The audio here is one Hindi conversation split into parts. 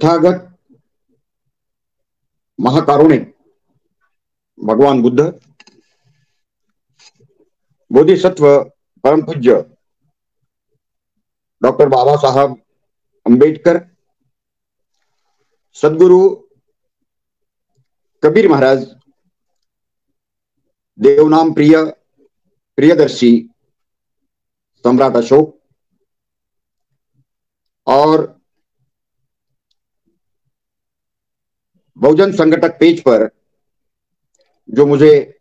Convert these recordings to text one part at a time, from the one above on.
तथागत महाकारुणिक भगवान बुद्ध, बोधिसत्व परम पूज्य डॉक्टर बाबा साहब अंबेडकर, सदगुरु कबीर महाराज, देवनाम प्रिय प्रियदर्शी सम्राट अशोक और बहुजन संगठक पेज पर जो मुझे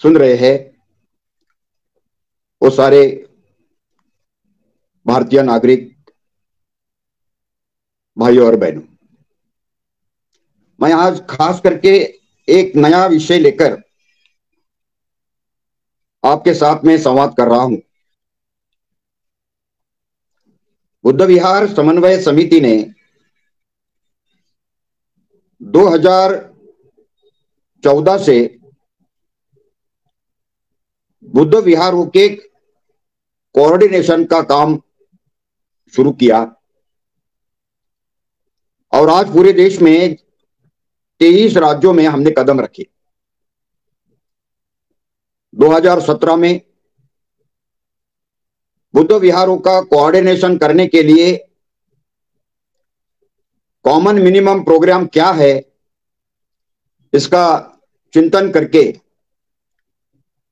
सुन रहे हैं वो सारे भारतीय नागरिक भाइयों और बहनों, मैं आज खास करके एक नया विषय लेकर आपके साथ में संवाद कर रहा हूं। बुद्ध विहार समन्वय समिति ने 2014 से बुद्ध विहारों के कोऑर्डिनेशन का काम शुरू किया और आज पूरे देश में 23 राज्यों में हमने कदम रखे। 2017 में बुद्ध विहारों का कोऑर्डिनेशन करने के लिए कॉमन मिनिमम प्रोग्राम क्या है, इसका चिंतन करके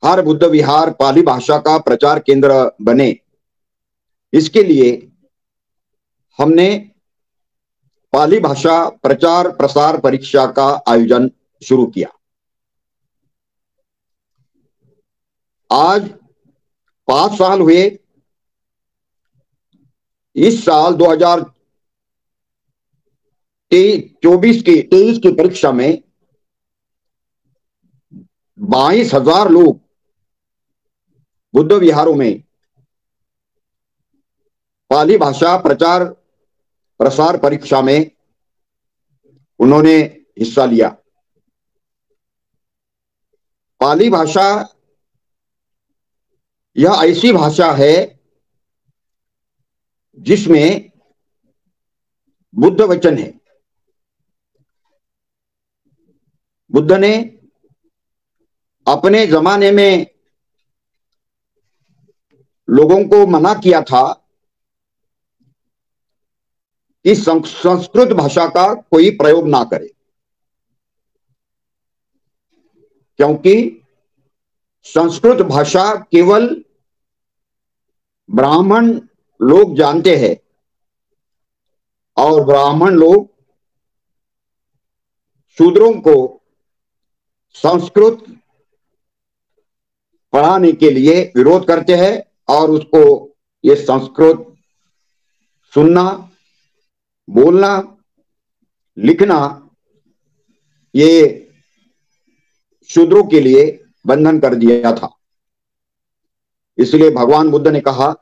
हर बुद्ध विहार पाली भाषा का प्रचार केंद्र बने, इसके लिए हमने पाली भाषा प्रचार प्रसार परीक्षा का आयोजन शुरू किया। आज 5 साल हुए। इस साल 2023 की परीक्षा में 22,000 लोग बुद्ध विहारों में पाली भाषा प्रचार प्रसार परीक्षा में उन्होंने हिस्सा लिया। पाली भाषा यह ऐसी भाषा है जिसमें बुद्ध वचन है। बुद्ध ने अपने जमाने में लोगों को मना किया था कि संस्कृत भाषा का कोई प्रयोग ना करे, क्योंकि संस्कृत भाषा केवल ब्राह्मण लोग जानते हैं और ब्राह्मण लोग शूद्रों को संस्कृत पढ़ाने के लिए विरोध करते हैं और उसको ये संस्कृत सुनना, बोलना, लिखना ये शूद्रों के लिए बंधन कर दिया था। इसलिए भगवान बुद्ध ने कहा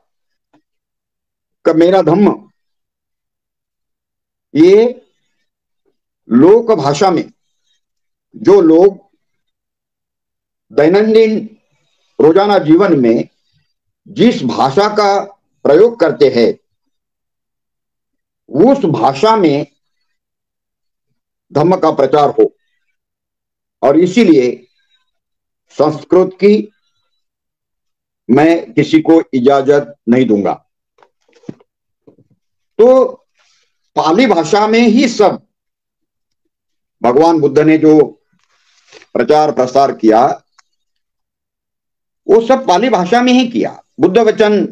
कि मेरा धम्म ये लोक भाषा में जो लोग दैनंदिन रोजाना जीवन में जिस भाषा का प्रयोग करते हैं उस भाषा में धम्म का प्रचार हो, और इसीलिए संस्कृत की मैं किसी को इजाजत नहीं दूंगा। तो पाली भाषा में ही सब भगवान बुद्ध ने जो प्रचार प्रसार किया वो सब पाली भाषा में ही किया। बुद्ध वचन,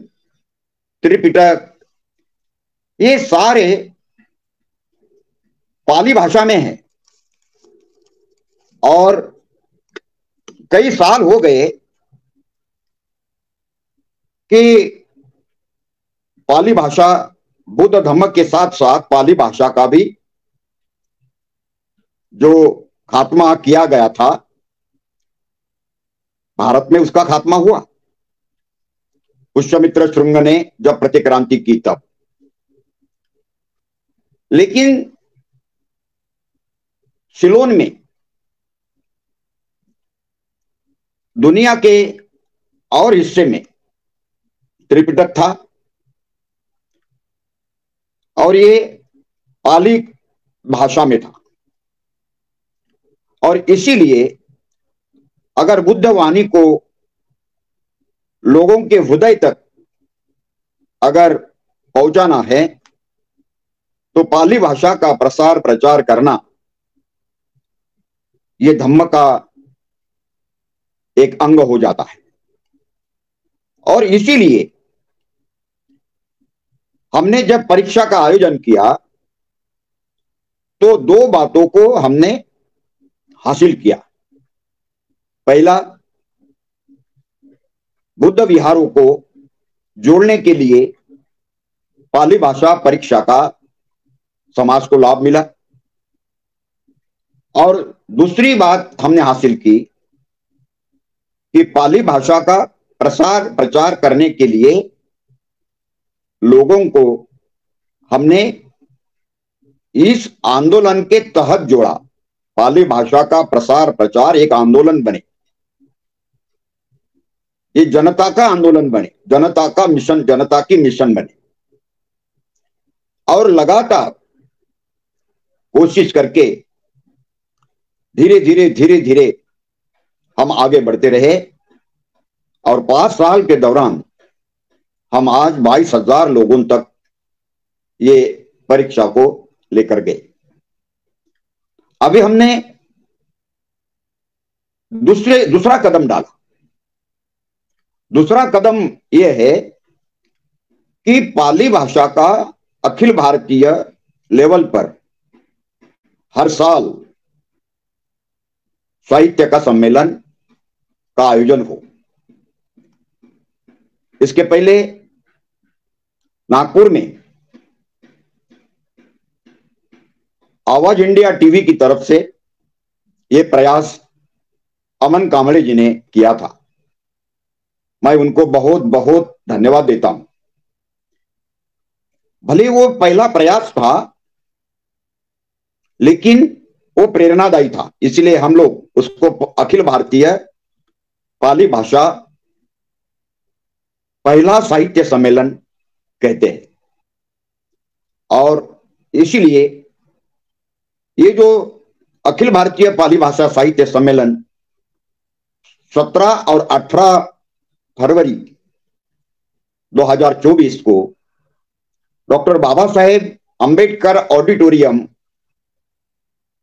त्रिपिटक, ये सारे पाली भाषा में है और कई साल हो गए कि पाली भाषा बुद्ध धम्म के साथ साथ पाली भाषा का भी जो खात्मा किया गया था भारत में, उसका खात्मा हुआ। पुष्यमित्र श्रृंग ने जब प्रतिक्रांति की तब। लेकिन सिलोन में दुनिया के और हिस्से में त्रिपिटक था और ये पाली भाषा में था। और इसीलिए अगर बुद्ध वाणी को लोगों के हृदय तक अगर पहुंचाना है तो पाली भाषा का प्रसार प्रचार करना ये धम्म का एक अंग हो जाता है। और इसीलिए हमने जब परीक्षा का आयोजन किया तो दो बातों को हमने हासिल किया। पहला, बुद्ध विहारों को जोड़ने के लिए पाली भाषा परीक्षा का समाज को लाभ मिला। और दूसरी बात हमने हासिल की कि पाली भाषा का प्रसार प्रचार करने के लिए लोगों को हमने इस आंदोलन के तहत जोड़ा। पाली भाषा का प्रसार प्रचार एक आंदोलन बने, ये जनता का आंदोलन बने, जनता का मिशन, जनता की मिशन बने। और लगातार कोशिश करके धीरे धीरे हम आगे बढ़ते रहे। और 5 साल के दौरान हम आज 22,000 लोगों तक ये परीक्षा को लेकर गए। अभी हमने दूसरा कदम डाला। दूसरा कदम यह है कि पाली भाषा का अखिल भारतीय लेवल पर हर साल साहित्य का सम्मेलन का आयोजन हो। इसके पहले नागपुर में आवाज इंडिया टीवी की तरफ से यह प्रयास अमन कामड़े जी ने किया था। मैं उनको बहुत बहुत धन्यवाद देता हूं। भले वो पहला प्रयास था लेकिन वो प्रेरणादायी था, इसलिए हम लोग उसको अखिल भारतीय पाली भाषा पहला साहित्य सम्मेलन कहते हैं। और इसीलिए ये जो अखिल भारतीय पाली भाषा साहित्य सम्मेलन 17 और 18 फरवरी 2024 को डॉक्टर बाबा साहेब अंबेडकर ऑडिटोरियम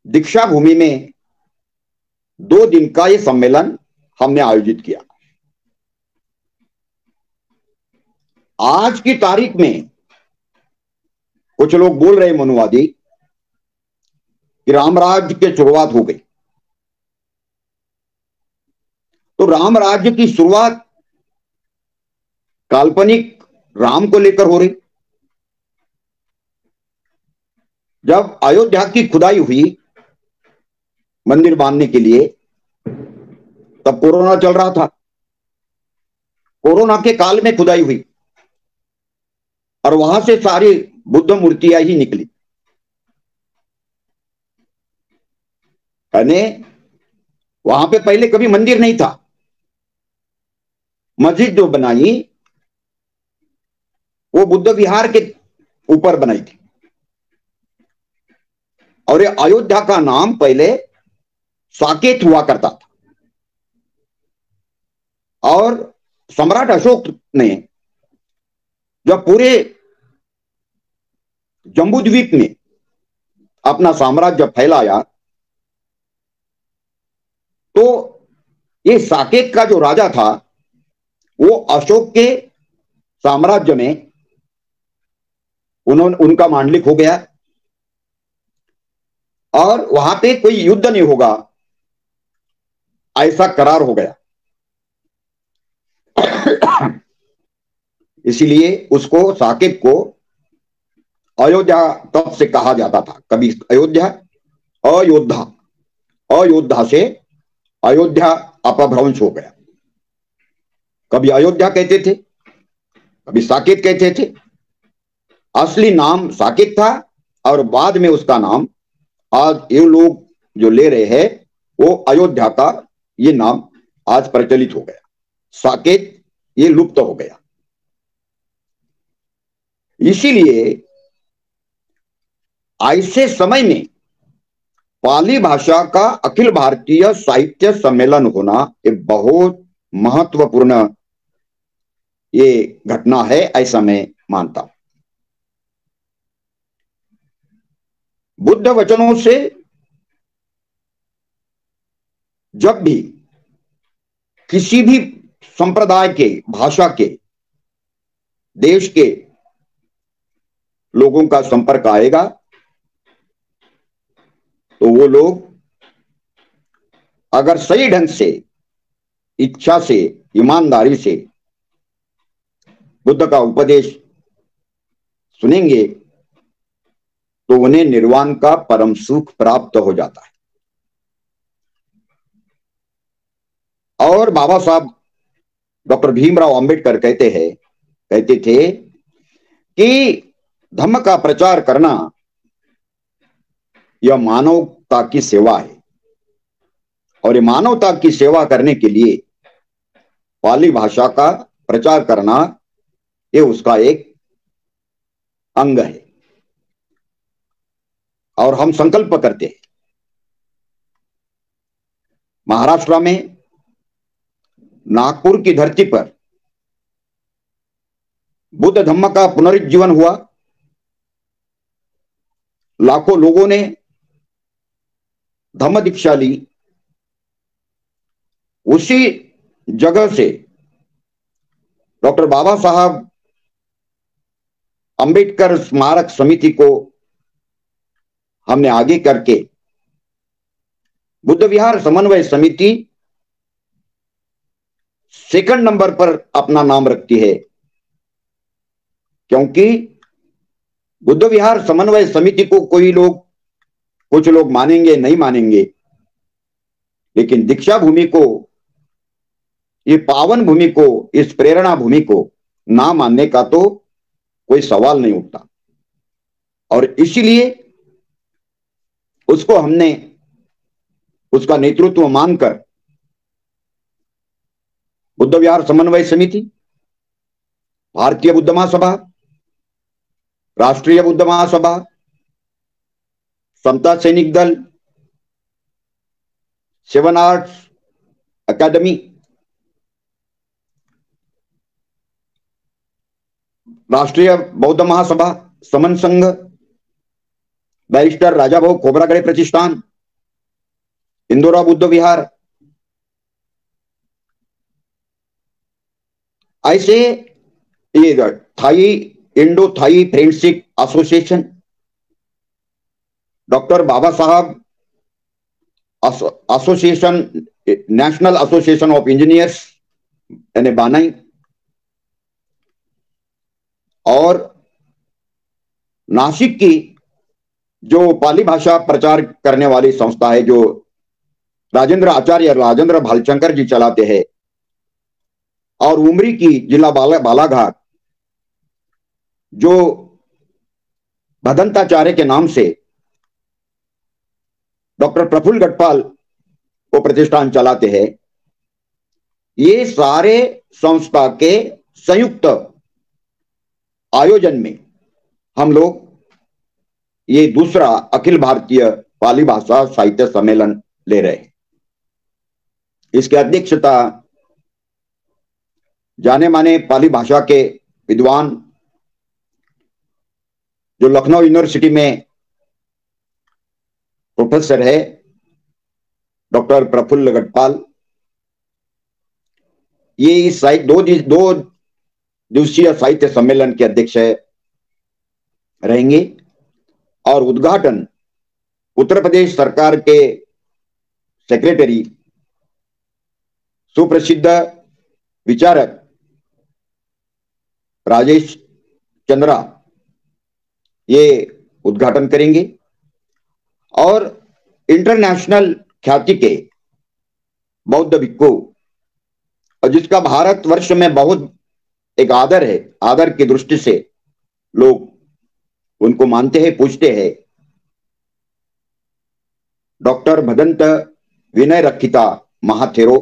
दीक्षा भूमि में 2 दिन का ये सम्मेलन हमने आयोजित किया। आज की तारीख में कुछ लोग बोल रहे मनुवादी कि रामराज्य की शुरुआत हो गई। तो राम राज्य की शुरुआत काल्पनिक राम को लेकर हो रही। जब अयोध्या की खुदाई हुई मंदिर बांधने के लिए तब कोरोना चल रहा था। कोरोना के काल में खुदाई हुई और वहां से सारी बुद्ध मूर्तियां ही निकली। यानी वहां पे पहले कभी मंदिर नहीं था। मस्जिद जो बनाई वो बुद्ध विहार के ऊपर बनाई थी। और ये अयोध्या का नाम पहले साकेत हुआ करता था। और सम्राट अशोक ने जब पूरे जम्बूद्वीप में अपना साम्राज्य फैलाया तो ये साकेत का जो राजा था वो अशोक के साम्राज्य में उनका मांडलिक हो गया और वहां पे कोई युद्ध नहीं होगा ऐसा करार हो गया। इसीलिए उसको साकेत को अयोध्या तब से कहा जाता था। कभी अयोध्या अयोध्या, अयोध्या से अयोध्या अपभ्रंश हो गया। कभी अयोध्या कहते थे, कभी साकेत कहते थे। असली नाम साकेत था और बाद में उसका नाम आज ये लोग जो ले रहे हैं वो अयोध्या का ये नाम आज प्रचलित हो गया। साकेत ये लुप्त हो गया। इसीलिए ऐसे समय में पाली भाषा का अखिल भारतीय साहित्य सम्मेलन होना एक बहुत महत्वपूर्ण ये घटना है, ऐसा मैं मानता हूं। बुद्ध वचनों से जब भी किसी भी संप्रदाय के, भाषा के, देश के लोगों का संपर्क आएगा तो वो लोग अगर सही ढंग से, इच्छा से, ईमानदारी से बुद्ध का उपदेश सुनेंगे तो उन्हें निर्वाण का परम सुख प्राप्त हो जाता है। और बाबा साहब डॉक्टर भीमराव अंबेडकर कहते थे कि धम्म का प्रचार करना यह मानवता की सेवा है, और ये मानवता की सेवा करने के लिए पाली भाषा का प्रचार करना ये उसका एक अंग है। और हम संकल्प करते हैं महाराष्ट्र में नागपुर की धरती पर बुद्ध धम्म का पुनरुज्जीवन हुआ, लाखों लोगों ने धम्म दीक्षा ली। उसी जगह से डॉक्टर बाबा साहब अंबेडकर स्मारक समिति को हमने आगे करके बुद्ध विहार समन्वय समिति सेकंड नंबर पर अपना नाम रखती है, क्योंकि बुद्ध विहार समन्वय समिति को कुछ लोग मानेंगे, नहीं मानेंगे, लेकिन दीक्षा भूमि को, ये पावन भूमि को, इस प्रेरणा भूमि को ना मानने का तो कोई सवाल नहीं उठता। और इसीलिए उसको हमने, उसका नेतृत्व मानकर बुद्ध विहार समन्वय समिति, भारतीय बुद्ध महासभा, राष्ट्रीय बुद्ध महासभा, समता सैनिक दल, सेवन आर्ट्स अकादमी, राष्ट्रीय बौद्ध महासभा, समन संघ, बैरिस्टर राजाभाऊ खोब्रागडे प्रतिष्ठान, इंदोरा बुद्ध विहार, ऐसे ये Thai, Indo Thai friendship association, doctor Baba Saheb association, national association of engineers यानी बानाई, और नासिक की जो पाली भाषा प्रचार करने वाली संस्था है, जो राजेंद्र भालचंकर जी चलाते हैं, और उमरी की जिला बालाघाट जो भदंताचार्य के नाम से डॉक्टर प्रफुल्ल गढ़पाल वो प्रतिष्ठान चलाते हैं, ये सारे संस्था के संयुक्त आयोजन में हम लोग ये दूसरा अखिल भारतीय पाली भाषा साहित्य सम्मेलन ले रहे हैं। इसकी अध्यक्षता जाने माने पाली भाषा के विद्वान जो लखनऊ यूनिवर्सिटी में प्रोफेसर है, डॉक्टर प्रफुल्ल गढ़पाल, ये इस दो दिवसीय साहित्य सम्मेलन के अध्यक्ष रहेंगे। और उद्घाटन उत्तर प्रदेश सरकार के सेक्रेटरी, सुप्रसिद्ध विचारक राजेश चंद्रा ये उद्घाटन करेंगे। और इंटरनेशनल ख्याति के बौद्ध भिक्खु, और जिसका भारतवर्ष में बहुत एक आदर है, आदर की दृष्टि से लोग उनको मानते हैं, पूछते हैं, डॉक्टर भदंत विनय रखिता महाथेरो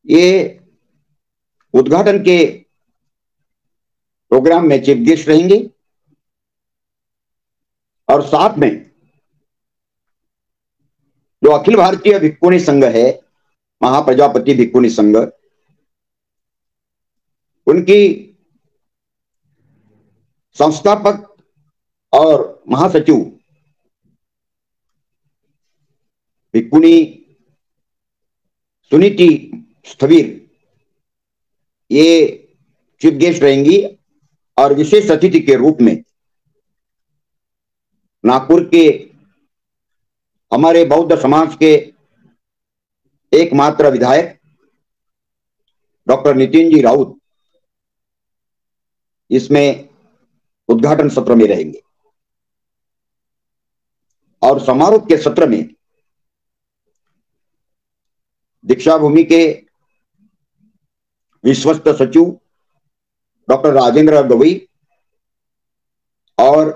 ये उद्घाटन के प्रोग्राम में चीफ गेस्ट रहेंगे। और साथ में जो अखिल भारतीय भिक्खुनी संघ है, महाप्रजापति भिक्खुनी संघ, उनकी संस्थापक और महासचिव भिक्खुनी सुनीति स्थविर ये चीफ गेस्ट रहेंगी और विशेष अतिथि के रूप में नागपुर के हमारे बौद्ध समाज के एकमात्र विधायक डॉक्टर नितिन जी राउत इसमें उद्घाटन सत्र में रहेंगे। और समारोह के सत्र में दीक्षा भूमि के विश्वस्त सचिव डॉक्टर राजेंद्र गवई और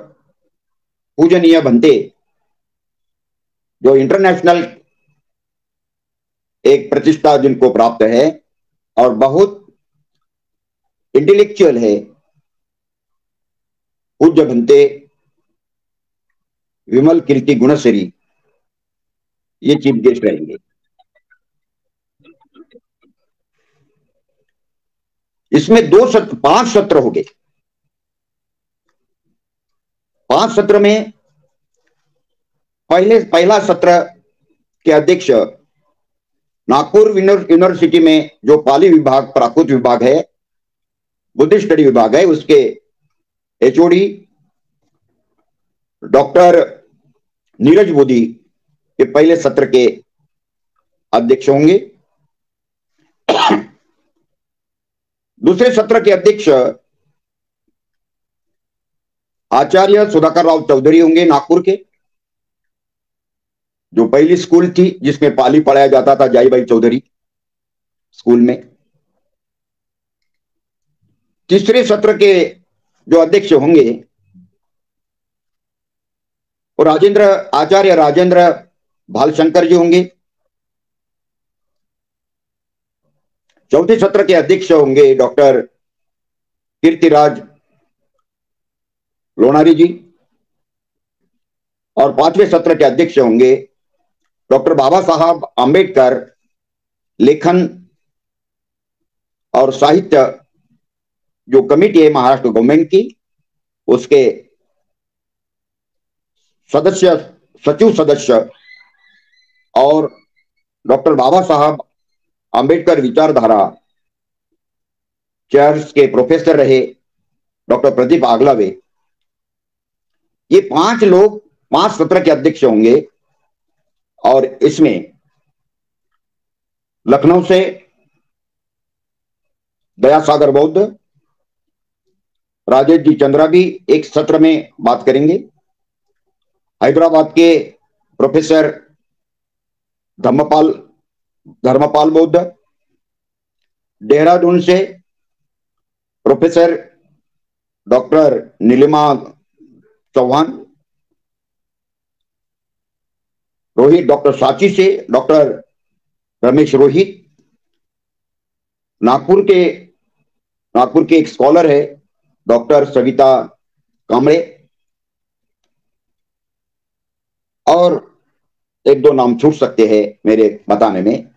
पूजनीय भंते जो इंटरनेशनल एक प्रतिष्ठा जिनको प्राप्त है और बहुत इंटेलेक्चुअल है, पूज्य भंते विमल कीर्ति गुणश्री, ये चीफ गेस्ट रहेंगे। इसमें 5 सत्र हो गए। 5 सत्र में पहला सत्र के अध्यक्ष नागपुर यूनिवर्सिटी में जो पाली विभाग, प्राकृत विभाग है, बुद्धिस्ट स्टडी विभाग है, उसके एचओडी डॉक्टर नीरज मोदी के पहले सत्र के अध्यक्ष होंगे। दूसरे सत्र के अध्यक्ष आचार्य सुधाकर राव चौधरी होंगे, नागपुर के, जो पहली स्कूल थी जिसमें पाली पढ़ाया जाता था, जाईबाई चौधरी स्कूल में। तीसरे सत्र के जो अध्यक्ष होंगे वो आचार्य राजेंद्र भालशंकर जी होंगे। चौथे सत्र के अध्यक्ष होंगे डॉक्टर कीर्तिराज लोनारी जी और 5वें सत्र के अध्यक्ष होंगे डॉक्टर बाबा साहब आंबेडकर लेखन और साहित्य जो कमेटी है महाराष्ट्र गवर्नमेंट की, उसके सचिव सदस्य और डॉक्टर बाबा साहब आंबेडकर विचारधारा चेयर्स के प्रोफेसर रहे डॉक्टर प्रदीप आगलावे। ये 5 लोग 5 सत्र के अध्यक्ष होंगे। और इसमें लखनऊ से दयासागर बौद्ध, राजेश जी चंद्रा भी एक सत्र में बात करेंगे। हैदराबाद के प्रोफेसर धर्मपाल बौद्ध, देहरादून से professor doctor Neelima Chauhan, Rohit doctor Sanchi से डॉक्टर रमेश रोहित, नागपुर के एक स्कॉलर है डॉक्टर सविता कामरे, और 1-2 नाम छूट सकते हैं मेरे बताने में।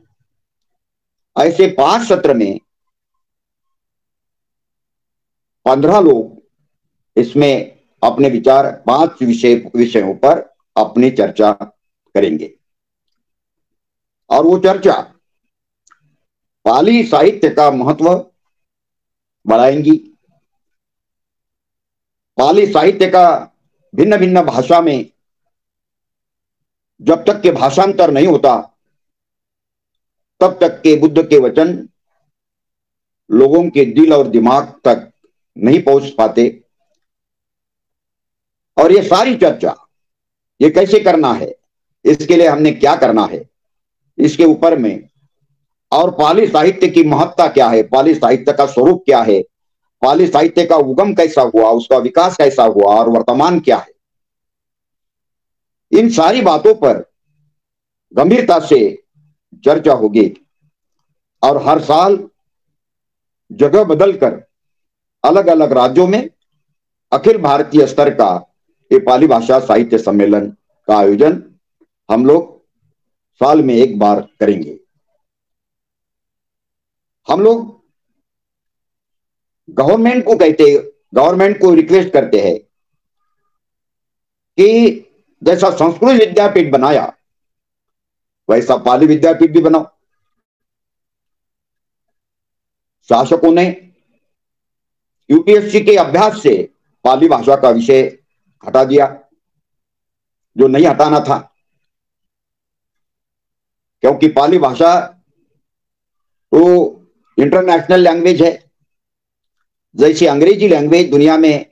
ऐसे 5 सत्र में 15 लोग इसमें अपने विचार 5 विषयों पर अपनी चर्चा करेंगे। और वो चर्चा पाली साहित्य का महत्व बढ़ाएंगी, पाली साहित्य का भिन्न भिन्न भाषा में जब तक के भाषांतर नहीं होता तब तक के बुद्ध के वचन लोगों के दिल और दिमाग तक नहीं पहुंच पाते। और ये सारी चर्चा ये कैसे करना है, इसके लिए हमने क्या करना है, इसके ऊपर में, और पाली साहित्य की महत्ता क्या है, पाली साहित्य का स्वरूप क्या है, पाली साहित्य का उगम कैसा हुआ, उसका विकास कैसा हुआ और वर्तमान क्या है, इन सारी बातों पर गंभीरता से चर्चा होगी। और हर साल जगह बदलकर अलग अलग राज्यों में अखिल भारतीय स्तर का ये पाली भाषा साहित्य सम्मेलन का आयोजन हम लोग साल में एक बार करेंगे। हम लोग गवर्नमेंट को रिक्वेस्ट करते हैं कि जैसा संस्कृत विद्यापीठ बनाया वैसा पाली विद्यापीठ भी बनाओ। शासकों ने यूपीएससी के अभ्यास से पाली भाषा का विषय हटा दिया जो नहीं हटाना था, क्योंकि पाली भाषा तो इंटरनेशनल लैंग्वेज है। जैसे अंग्रेजी लैंग्वेज दुनिया में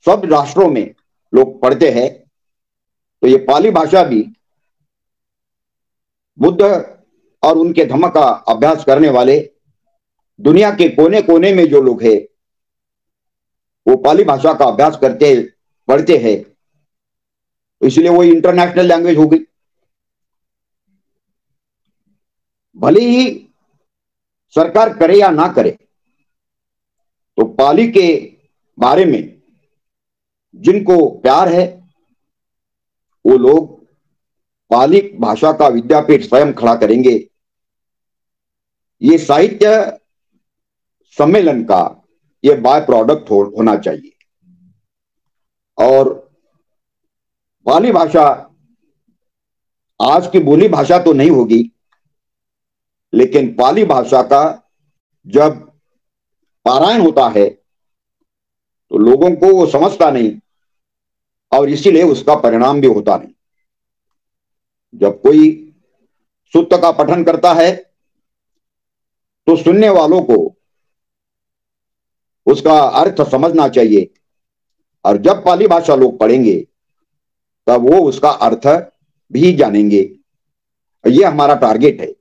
सब राष्ट्रों में लोग पढ़ते हैं, तो ये पाली भाषा भी बुद्ध और उनके धम्म का अभ्यास करने वाले दुनिया के कोने कोने में जो लोग हैं वो पाली भाषा का अभ्यास करते पढ़ते हैं, इसलिए वो इंटरनेशनल लैंग्वेज हो गई। भले ही सरकार करे या ना करे, तो पाली के बारे में जिनको प्यार है वो लोग पाली भाषा का विद्यापीठ स्वयं खड़ा करेंगे। ये साहित्य सम्मेलन का ये बाय प्रोडक्ट होना चाहिए। और पाली भाषा आज की बोली भाषा तो नहीं होगी, लेकिन पाली भाषा का जब पारायण होता है तो लोगों को वो समझता नहीं और इसीलिए उसका परिणाम भी होता नहीं। जब कोई सूक्त का पठन करता है तो सुनने वालों को उसका अर्थ समझना चाहिए, और जब पाली भाषा लोग पढ़ेंगे तब वो उसका अर्थ भी जानेंगे। ये हमारा टारगेट है।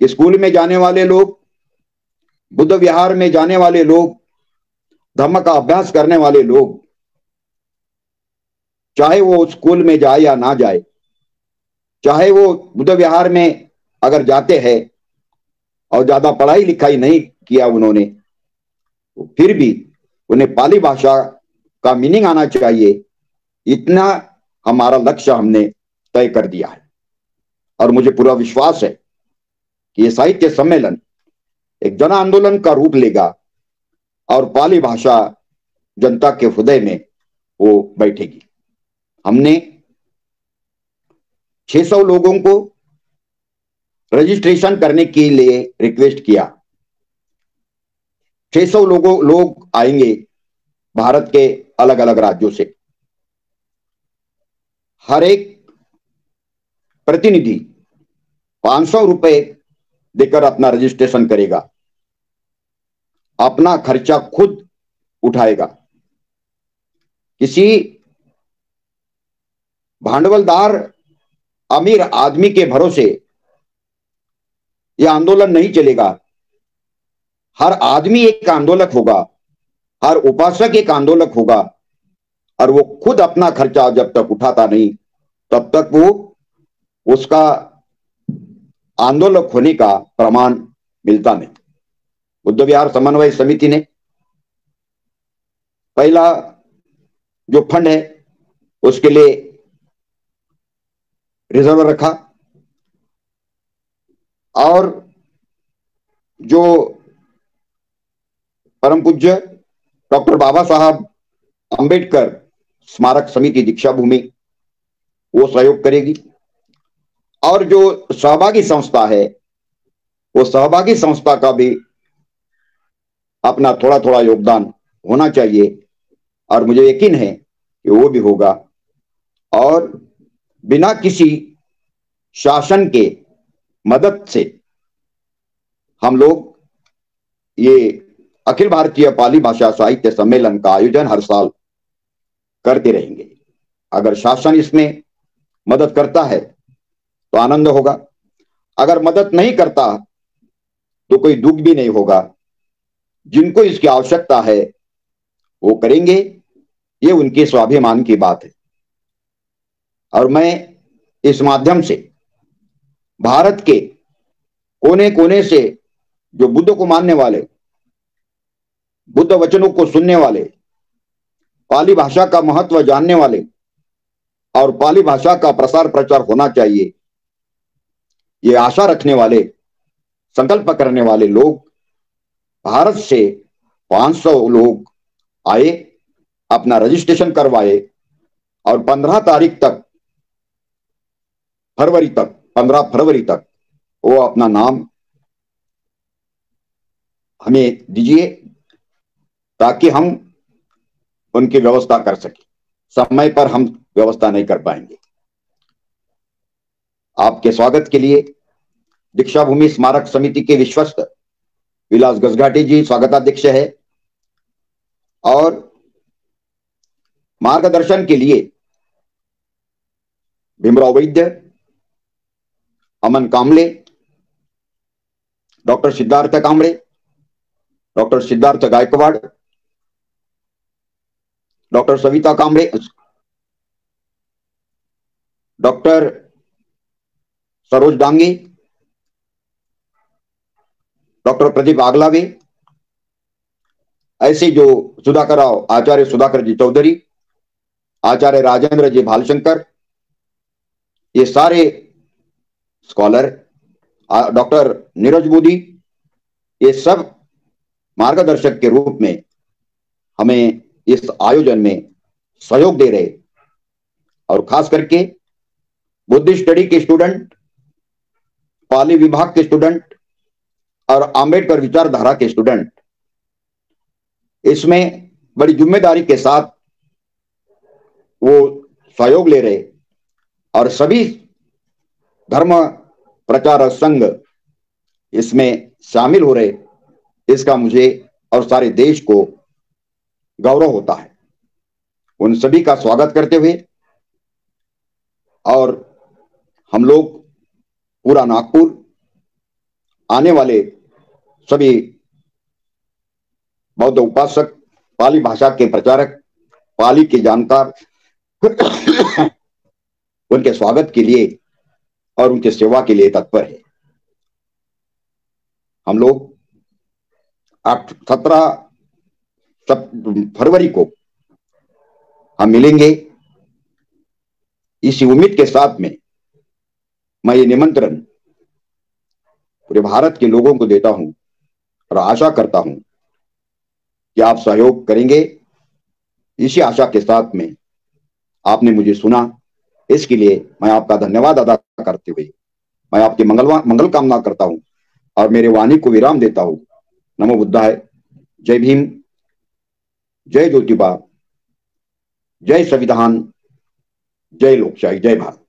स्कूल में जाने वाले लोग, बुद्ध विहार में जाने वाले लोग, धम्म का अभ्यास करने वाले लोग, चाहे वो स्कूल में जाए या ना जाए, चाहे वो बुद्ध विहार में अगर जाते हैं और ज्यादा पढ़ाई लिखाई नहीं किया उन्होंने, तो फिर भी उन्हें पाली भाषा का मीनिंग आना चाहिए। इतना हमारा लक्ष्य हमने तय कर दिया है, और मुझे पूरा विश्वास है कि ये साहित्य सम्मेलन एक जन आंदोलन का रूप लेगा और पाली भाषा जनता के हृदय में वो बैठेगी। हमने 600 लोगों को रजिस्ट्रेशन करने के लिए रिक्वेस्ट किया। 600 लोग आएंगे भारत के अलग अलग राज्यों से। हर एक प्रतिनिधि 500 रुपए देकर अपना रजिस्ट्रेशन करेगा, अपना खर्चा खुद उठाएगा। किसी भांडवलदार अमीर आदमी के भरोसे यह आंदोलन नहीं चलेगा। हर आदमी एक आंदोलक होगा, हर उपासक एक आंदोलक होगा, और वो खुद अपना खर्चा जब तक उठाता नहीं तब तक वो उसका आंदोलक होने का प्रमाण मिलता नहीं। बुद्ध विहार समन्वय समिति ने पहला जो फंड है उसके लिए रिजर्व रखा, और जो परम पूज्य डॉक्टर बाबा साहब अंबेडकर स्मारक समिति दीक्षा भूमि वो सहयोग करेगी, और जो सहभागी संस्था है वो सहभागी संस्था का भी अपना थोड़ा थोड़ा योगदान होना चाहिए, और मुझे यकीन है कि वो भी होगा। और बिना किसी शासन के मदद से हम लोग ये अखिल भारतीय पाली भाषा साहित्य सम्मेलन का आयोजन हर साल करते रहेंगे। अगर शासन इसमें मदद करता है तो आनंद होगा, अगर मदद नहीं करता तो कोई दुख भी नहीं होगा। जिनको इसकी आवश्यकता है वो करेंगे, ये उनके स्वाभिमान की बात है। और मैं इस माध्यम से भारत के कोने कोने से जो बुद्ध को मानने वाले, बुद्ध वचनों को सुनने वाले पाली भाषा का महत्व जानने वाले और पाली भाषा का प्रसार प्रचार होना चाहिए, ये आशा रखने वाले, संकल्प करने वाले लोग भारत से 500 लोग आए, अपना रजिस्ट्रेशन करवाए और 15 फरवरी तक वो अपना नाम हमें दीजिए ताकि हम उनकी व्यवस्था कर सकें। समय पर हम व्यवस्था नहीं कर पाएंगे। आपके स्वागत के लिए दीक्षा भूमि स्मारक समिति के विश्वस्त विलास गसघाटी जी स्वागताध्यक्ष है और मार्गदर्शन के लिए Bhimrao Vaidya, Aman Kamle, doctor Siddharth Kamble, doctor Siddharth Gaikwad, doctor Savita Kamble, doctor Saroj Dange, doctor Pradeep Aglave, ऐसे जो आचार्य सुधाकर जी चौधरी, आचार्य राजेंद्र जी भालशंकर, ये सारे स्कॉलर, डॉक्टर नीरज मोदी, ये सब मार्गदर्शक के रूप में हमें इस आयोजन में सहयोग दे रहे और खास करके बुद्धिस्ट स्टडी के स्टूडेंट, पाली विभाग के स्टूडेंट और आंबेडकर विचारधारा के स्टूडेंट इसमें बड़ी जिम्मेदारी के साथ वो सहयोग ले रहे और सभी धर्म प्रचार संघ इसमें शामिल हो रहे, इसका मुझे और सारे देश को गौरव होता है। उन सभी का स्वागत करते हुए और हम लोग पूरा नागपुर आने वाले सभी बौद्ध उपासक, पाली भाषा के प्रचारक, पाली के जानकार उनके स्वागत के लिए और उनके सेवा के लिए तत्पर है। हम लोग 17 फरवरी को हम मिलेंगे। इसी उम्मीद के साथ में मैं ये निमंत्रण पूरे भारत के लोगों को देता हूं और आशा करता हूं कि आप सहयोग करेंगे। इसी आशा के साथ में आपने मुझे सुना, इसके लिए मैं आपका धन्यवाद अदा करते हुए मैं आपकी मंगल कामना करता हूं और मेरे वाणी को विराम देता हूं। नमो बुद्धाय। जय भीम, जय ज्योतिबा, जय संविधान, जय लोकशाही, जय भारत।